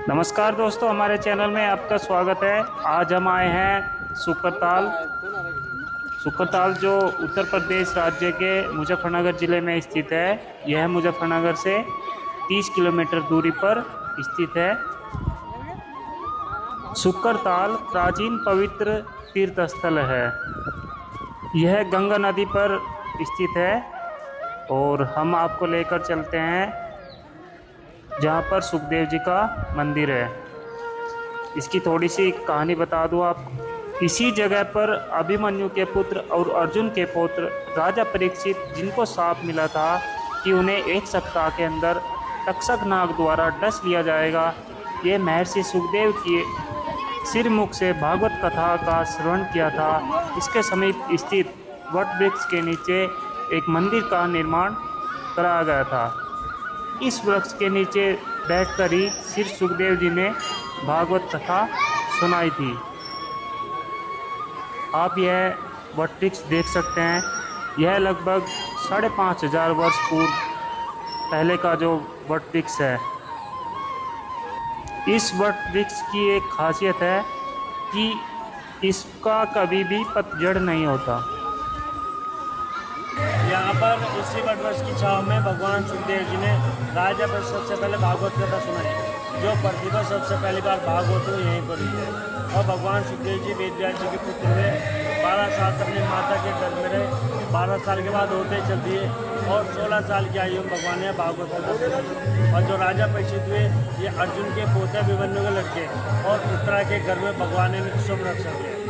नमस्कार दोस्तों, हमारे चैनल में आपका स्वागत है। आज हम आए हैं सुकरताल। सुकरताल जो उत्तर प्रदेश राज्य के मुजफ्फरनगर ज़िले में स्थित है। यह मुजफ्फरनगर से 30 किलोमीटर दूरी पर स्थित है। सुकरताल प्राचीन पवित्र तीर्थ स्थल है। यह गंगा नदी पर स्थित है और हम आपको लेकर चलते हैं जहाँ पर सुखदेव जी का मंदिर है। इसकी थोड़ी सी कहानी बता दूँ आपको। इसी जगह पर अभिमन्यु के पुत्र और अर्जुन के पुत्र राजा परीक्षित, जिनको साप मिला था कि उन्हें 1 सप्ताह के अंदर तक्षक नाग द्वारा डस लिया जाएगा, ये महर्षि सुखदेव की सिरमुख से भागवत कथा का श्रवण किया था। इसके समीप स्थित वट वृक्ष के नीचे एक मंदिर का निर्माण कराया गया था। इस वृक्ष के नीचे बैठकर ही श्री सुखदेव जी ने भागवत कथा सुनाई थी। आप यह वट वृक्ष देख सकते हैं। यह लगभग 5,500 वर्ष पूर्व पहले का जो वट वृक्ष है। इस वट वृक्ष की एक खासियत है कि इसका कभी भी पतझड़ नहीं होता। यहाँ पर इसी वटवृक्ष की छाँव में भगवान सुखदेव जी ने राजा पर सबसे पहले भागवत कथा सुनाई, जो पृथ्वी पर सबसे पहली बार भागवत हुई यहीं पर हुई है। और भगवान सुखदेव जी वेदव्यास जी के पुत्र हुए। 12 साल अपनी माता के गर्भ में रहे। 12 साल के बाद होते चल दिए और 16 साल की आयु में भगवान ने भागवत कथा सुनाई। और जो राजा परीक्षित हुए, ये अर्जुन के पोते अभिमन्यु के लड़के और उत्तरा के घर में भगवान ने इनको शुभ रक्षा दिया।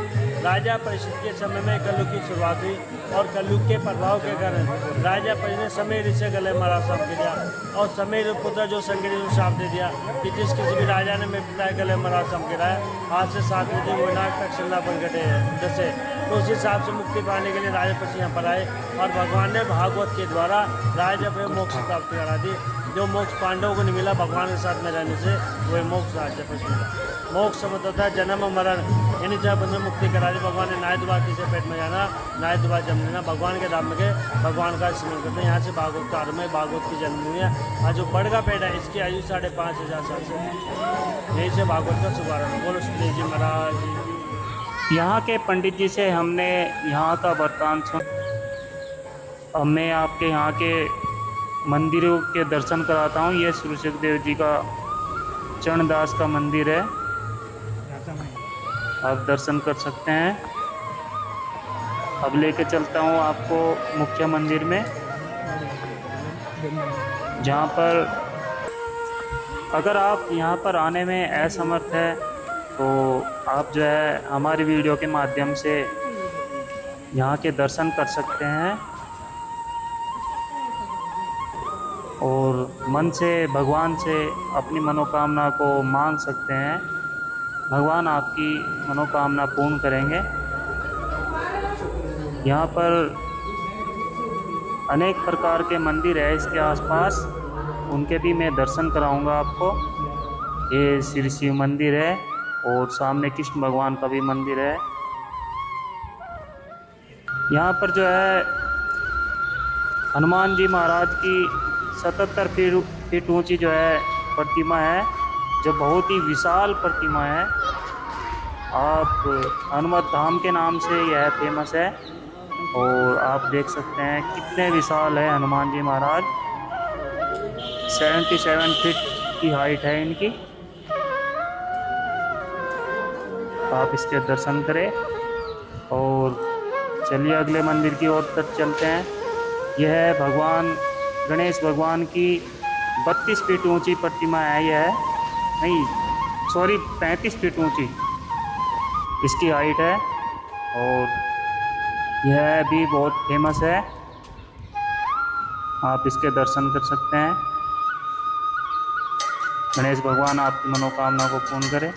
राजा परीक्षित के समय में कलयुग की शुरुआत हुई और कलयुग के प्रभाव के कारण राजा परीक्षित ने समय से गले मारा शाप दे दिया। और समय पुत्र जो संगिनी को शाप दे दिया कि जिस किसी भी राजा ने मेरे पिता गले मारा शाप गिराया, आज से 7 दिन वो नाग तक्षशिला बन गए जैसे। तो उस हिसाब से मुक्ति पाने के लिए राजा परीक्षित यहाँ पर आए और भगवान ने भागवत के द्वारा राजा पर मोक्ष प्राप्त करा दी। जो मोक्ष पांडवों को नहीं मिला भगवान के साथ में रहने से, वही मोक्ष राज्य पर मिला। मोक्ष मतलब था जन्म मरण, यानी जब बंधन मुक्ति करा दी। भगवान ने नाय दोबारा किसी पेट में जाना, नाय दोबारा जन्म लेना, भगवान के धाम में गए, भगवान का स्मरण करते हैं। यहाँ से भागवत का आरम्भ है, भागवत की जन्म हुई है। और जो बड़ का पेट है, इसकी आयु 5,500 साल से। यहीं से भागवत का शुभारंभ। बोलो सुखदेव जी महाराज। यहाँ के पंडित जी से हमने यहाँ का वृत्तांत सुन। अब मैं आपके यहाँ के मंदिरों के दर्शन कराता हूँ। ये श्री सुखदेव जी का चरणदास का मंदिर है, आप दर्शन कर सकते हैं। अब लेके चलता हूँ आपको मुख्य मंदिर में, जहाँ पर अगर आप यहाँ पर आने में असमर्थ है तो आप जो है हमारी वीडियो के माध्यम से यहाँ के दर्शन कर सकते हैं और मन से भगवान से अपनी मनोकामना को मांग सकते हैं। भगवान आपकी मनोकामना पूर्ण करेंगे। यहाँ पर अनेक प्रकार के मंदिर है इसके आसपास, उनके भी मैं दर्शन कराऊंगा आपको। ये श्री शिव मंदिर है और सामने कृष्ण भगवान का भी मंदिर है। यहाँ पर जो है हनुमान जी महाराज की 77 फीट ऊंची जो है प्रतिमा है, जो बहुत ही विशाल प्रतिमा है। आप हनुमत धाम के नाम से यह फेमस है और आप देख सकते हैं कितने विशाल है हनुमान जी महाराज। 77 फीट की हाइट है इनकी। आप इसके दर्शन करें और चलिए अगले मंदिर की ओर तक चलते हैं। यह है भगवान गणेश भगवान की 32 फीट ऊंची प्रतिमा है। यह नहीं सॉरी 35 फीट ऊंची इसकी हाइट है और यह भी बहुत फेमस है। आप इसके दर्शन कर सकते हैं। गणेश भगवान आपकी मनोकामना को पूर्ण करें।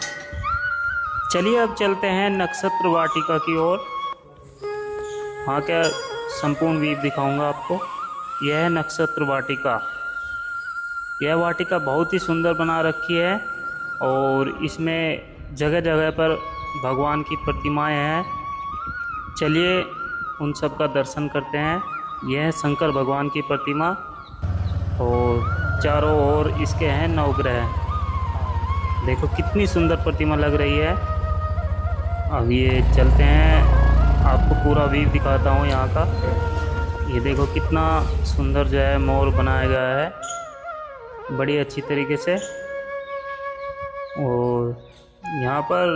चलिए अब चलते हैं नक्षत्र वाटिका की ओर। वहाँ का संपूर्ण व्यू दिखाऊंगा आपको। यह है नक्षत्र वाटिका। यह वाटिका बहुत ही सुंदर बना रखी है और इसमें जगह जगह पर भगवान की प्रतिमाएं हैं। चलिए उन सब का दर्शन करते हैं। यह है शंकर भगवान की प्रतिमा और चारों ओर इसके हैं नवग्रह। देखो कितनी सुंदर प्रतिमा लग रही है। अब ये चलते हैं, आपको पूरा व्यू दिखाता हूँ यहाँ का। ये देखो कितना सुंदर जो है मोर बनाया गया है बड़ी अच्छी तरीके से। और यहाँ पर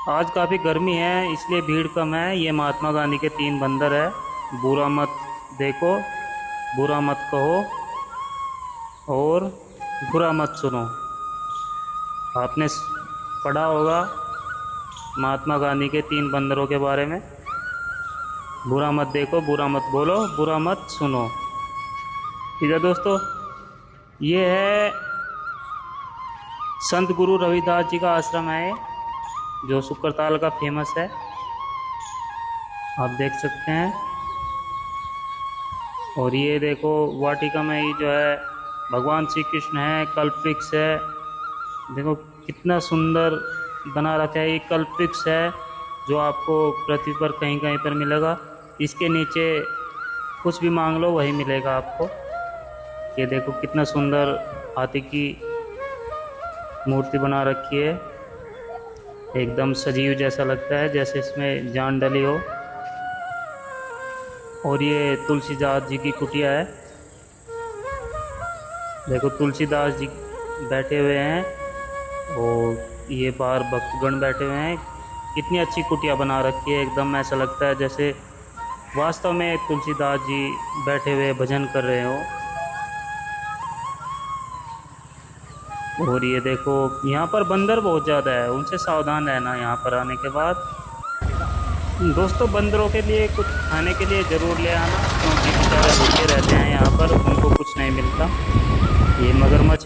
आज काफ़ी गर्मी है इसलिए भीड़ कम है। ये महात्मा गांधी के 3 बंदर है। बुरा मत देखो, बुरा मत कहो और बुरा मत सुनो। आपने पढ़ा होगा महात्मा गांधी के 3 बंदरों के बारे में। बुरा मत देखो, बुरा मत बोलो, बुरा मत सुनो। ठीक है दोस्तों, ये है संत गुरु रविदास जी का आश्रम है जो सुकरताल का फेमस है, आप देख सकते हैं। और ये देखो वाटिका में ही जो है भगवान श्री कृष्ण है, कल्पवृक्ष है। देखो कितना सुंदर बना रखा है। ये कल्पवृक्ष है जो आपको पृथ्वी पर कहीं कहीं पर मिलेगा। इसके नीचे कुछ भी मांग लो वही मिलेगा आपको। ये देखो कितना सुंदर हाथी की मूर्ति बना रखी है, एकदम सजीव जैसा लगता है, जैसे इसमें जान डली हो। और ये तुलसीदास जी की कुटिया है। देखो तुलसीदास जी बैठे हुए हैं और ये बाहर भक्तगण बैठे हुए हैं। कितनी अच्छी कुटिया बना रखी है, एकदम ऐसा लगता है जैसे वास्तव में तुलसीदास जी बैठे हुए भजन कर रहे हो। और ये देखो यहाँ पर बंदर बहुत ज़्यादा है, उनसे सावधान रहना यहाँ पर आने के बाद। दोस्तों बंदरों के लिए कुछ खाने के लिए ज़रूर ले आना, क्योंकि बेचारे भूखे रहते हैं यहाँ पर, उनको कुछ नहीं मिलता। ये मगरमच्छ